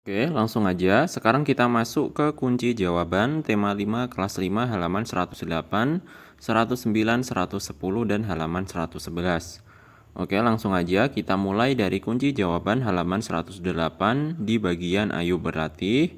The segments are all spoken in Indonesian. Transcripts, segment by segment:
Oke, langsung aja. Sekarang kita masuk ke kunci jawaban tema 5 kelas 5 halaman 108, 109, 110, dan halaman 111. Oke, langsung aja kita mulai dari kunci jawaban halaman 108 di bagian ayo berlatih.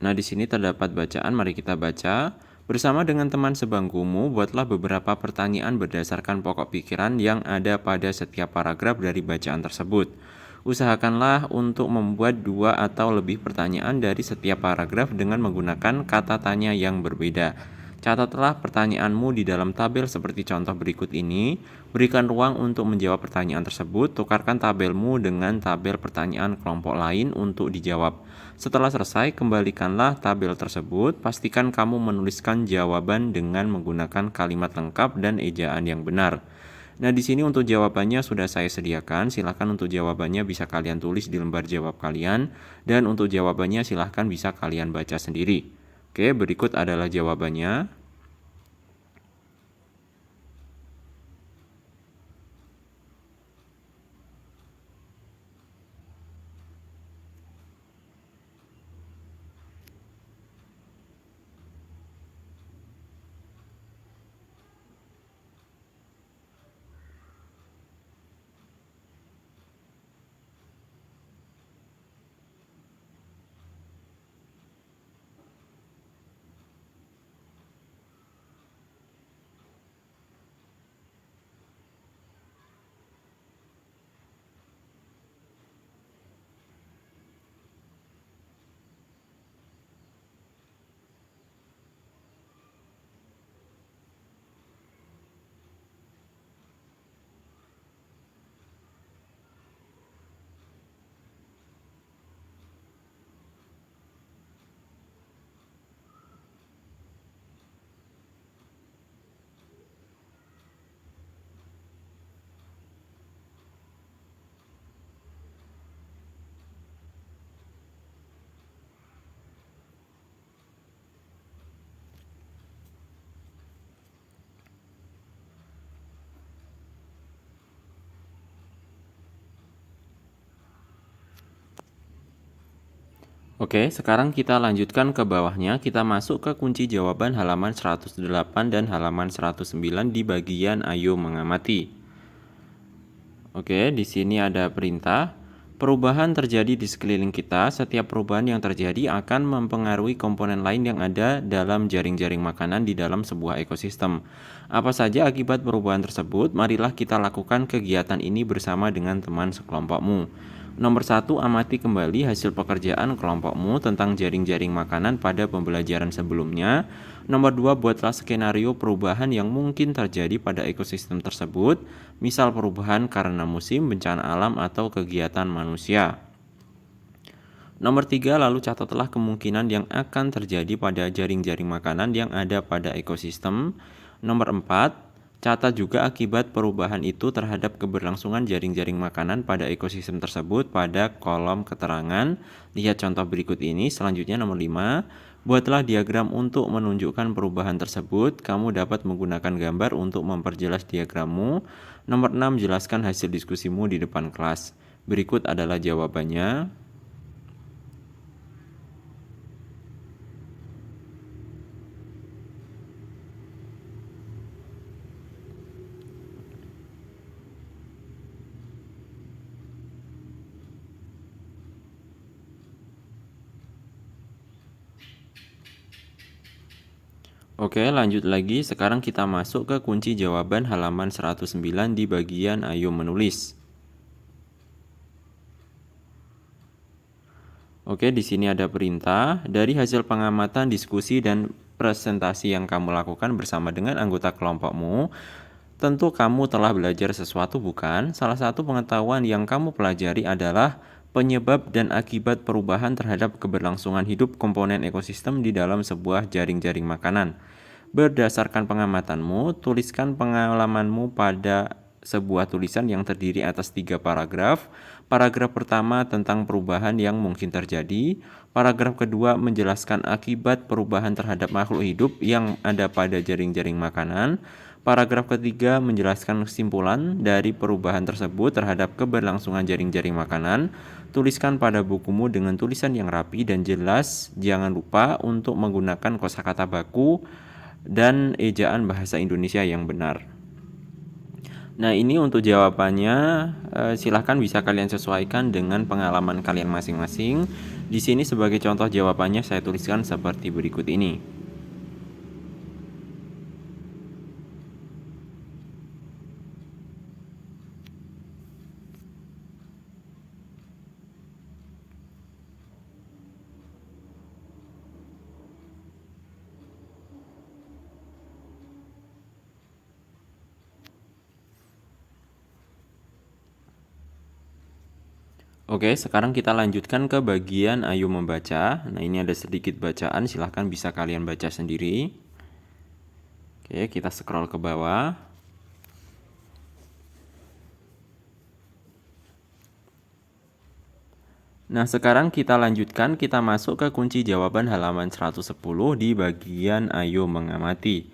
Nah, di sini terdapat bacaan, mari kita baca. Bersama dengan teman sebangkumu, buatlah beberapa pertanyaan berdasarkan pokok pikiran yang ada pada setiap paragraf dari bacaan tersebut. Usahakanlah untuk membuat 2 atau lebih pertanyaan dari setiap paragraf dengan menggunakan kata tanya yang berbeda. Catatlah pertanyaanmu di dalam tabel seperti contoh berikut ini. Berikan ruang untuk menjawab pertanyaan tersebut. Tukarkan tabelmu dengan tabel pertanyaan kelompok lain untuk dijawab. Setelah selesai, kembalikanlah tabel tersebut. Pastikan kamu menuliskan jawaban dengan menggunakan kalimat lengkap dan ejaan yang benar. Nah, di sini untuk jawabannya sudah saya sediakan. Silahkan untuk jawabannya bisa kalian tulis di lembar jawab kalian. Dan untuk jawabannya silahkan bisa kalian baca sendiri. Oke, berikut adalah jawabannya. Oke, sekarang kita lanjutkan ke bawahnya. Kita masuk ke kunci jawaban halaman 108 dan halaman 109 di bagian ayo mengamati. Oke, di sini ada perintah. Perubahan terjadi di sekeliling kita. Setiap perubahan yang terjadi akan mempengaruhi komponen lain yang ada dalam jaring-jaring makanan di dalam sebuah ekosistem. Apa saja akibat perubahan tersebut? Marilah kita lakukan kegiatan ini bersama dengan teman sekelompokmu. Nomor 1, amati kembali hasil pekerjaan kelompokmu tentang jaring-jaring makanan pada pembelajaran sebelumnya. Nomor 2, buatlah skenario perubahan yang mungkin terjadi pada ekosistem tersebut, misal perubahan karena musim, bencana alam, atau kegiatan manusia. Nomor 3, lalu catatlah kemungkinan yang akan terjadi pada jaring-jaring makanan yang ada pada ekosistem. Nomor 4, catat juga akibat perubahan itu terhadap keberlangsungan jaring-jaring makanan pada ekosistem tersebut pada kolom keterangan. Lihat contoh berikut ini. Selanjutnya nomor 5, buatlah diagram untuk menunjukkan perubahan tersebut. Kamu dapat menggunakan gambar untuk memperjelas diagrammu. Nomor 6, jelaskan hasil diskusimu di depan kelas. Berikut adalah jawabannya. Oke, lanjut lagi. Sekarang kita masuk ke kunci jawaban halaman 109 di bagian ayo menulis. Oke, di sini ada perintah. Dari hasil pengamatan, diskusi, dan presentasi yang kamu lakukan bersama dengan anggota kelompokmu, tentu kamu telah belajar sesuatu, bukan? Salah satu pengetahuan yang kamu pelajari adalah penyebab dan akibat perubahan terhadap keberlangsungan hidup komponen ekosistem di dalam sebuah jaring-jaring makanan. Berdasarkan pengamatanmu, tuliskan pengalamanmu pada sebuah tulisan yang terdiri atas 3 paragraf. Paragraf pertama tentang perubahan yang mungkin terjadi. Paragraf kedua menjelaskan akibat perubahan terhadap makhluk hidup yang ada pada jaring-jaring makanan. Paragraf ketiga menjelaskan kesimpulan dari perubahan tersebut terhadap keberlangsungan jaring-jaring makanan. Tuliskan pada bukumu dengan tulisan yang rapi dan jelas. Jangan lupa untuk menggunakan kosakata baku dan ejaan bahasa Indonesia yang benar. Nah, ini untuk jawabannya, silahkan bisa kalian sesuaikan dengan pengalaman kalian masing-masing. Di sini sebagai contoh jawabannya saya tuliskan seperti berikut ini. Oke, sekarang kita lanjutkan ke bagian ayo membaca. Nah, ini ada sedikit bacaan, silahkan bisa kalian baca sendiri. Oke, kita scroll ke bawah. Nah, sekarang kita lanjutkan, kita masuk ke kunci jawaban halaman 110 di bagian ayo mengamati.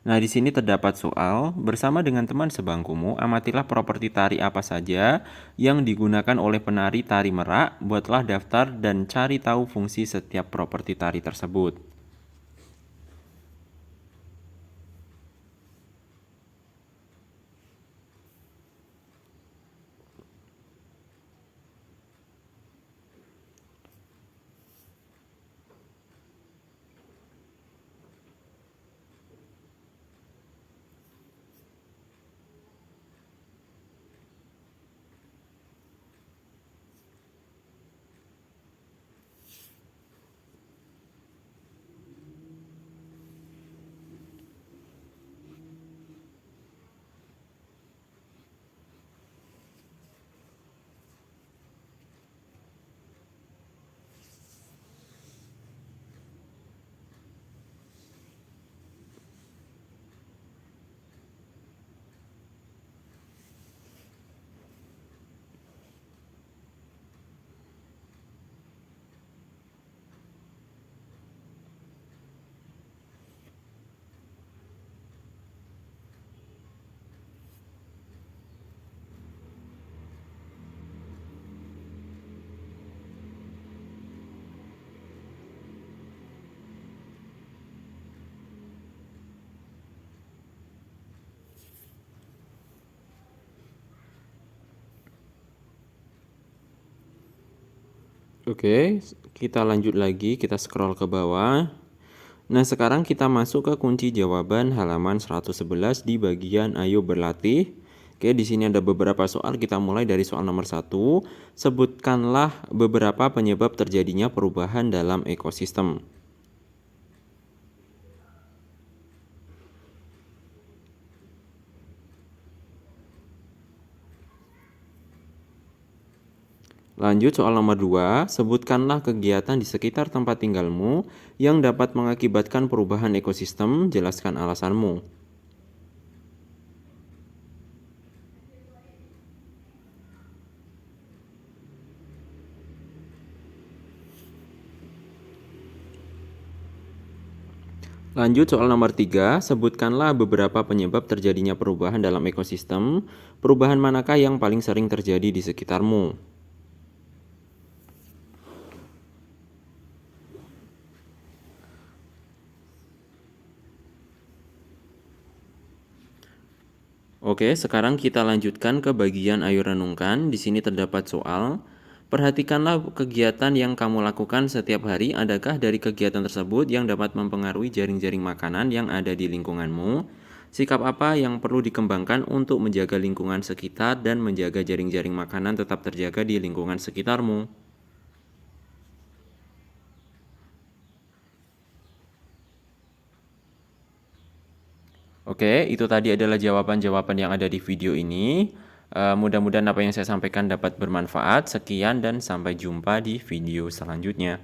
Nah, di sini terdapat soal, bersama dengan teman sebangkumu, amatilah properti tari apa saja yang digunakan oleh penari tari merak, buatlah daftar dan cari tahu fungsi setiap properti tari tersebut. Oke, kita lanjut lagi, kita scroll ke bawah. Nah, sekarang kita masuk ke kunci jawaban halaman 111 di bagian ayo berlatih. Oke, di sini ada beberapa soal, kita mulai dari soal nomor 1. Sebutkanlah beberapa penyebab terjadinya perubahan dalam ekosistem. Lanjut soal nomor 2, sebutkanlah kegiatan di sekitar tempat tinggalmu yang dapat mengakibatkan perubahan ekosistem, jelaskan alasanmu. Lanjut soal nomor 3, sebutkanlah beberapa penyebab terjadinya perubahan dalam ekosistem. Perubahan manakah yang paling sering terjadi di sekitarmu? Oke, sekarang kita lanjutkan ke bagian ayo renungkan. Di sini terdapat soal. Perhatikanlah kegiatan yang kamu lakukan setiap hari. Adakah dari kegiatan tersebut yang dapat mempengaruhi jaring-jaring makanan yang ada di lingkunganmu? Sikap apa yang perlu dikembangkan untuk menjaga lingkungan sekitar dan menjaga jaring-jaring makanan tetap terjaga di lingkungan sekitarmu? Oke, itu tadi adalah jawaban-jawaban yang ada di video ini. Mudah-mudahan apa yang saya sampaikan dapat bermanfaat. Sekian dan sampai jumpa di video selanjutnya.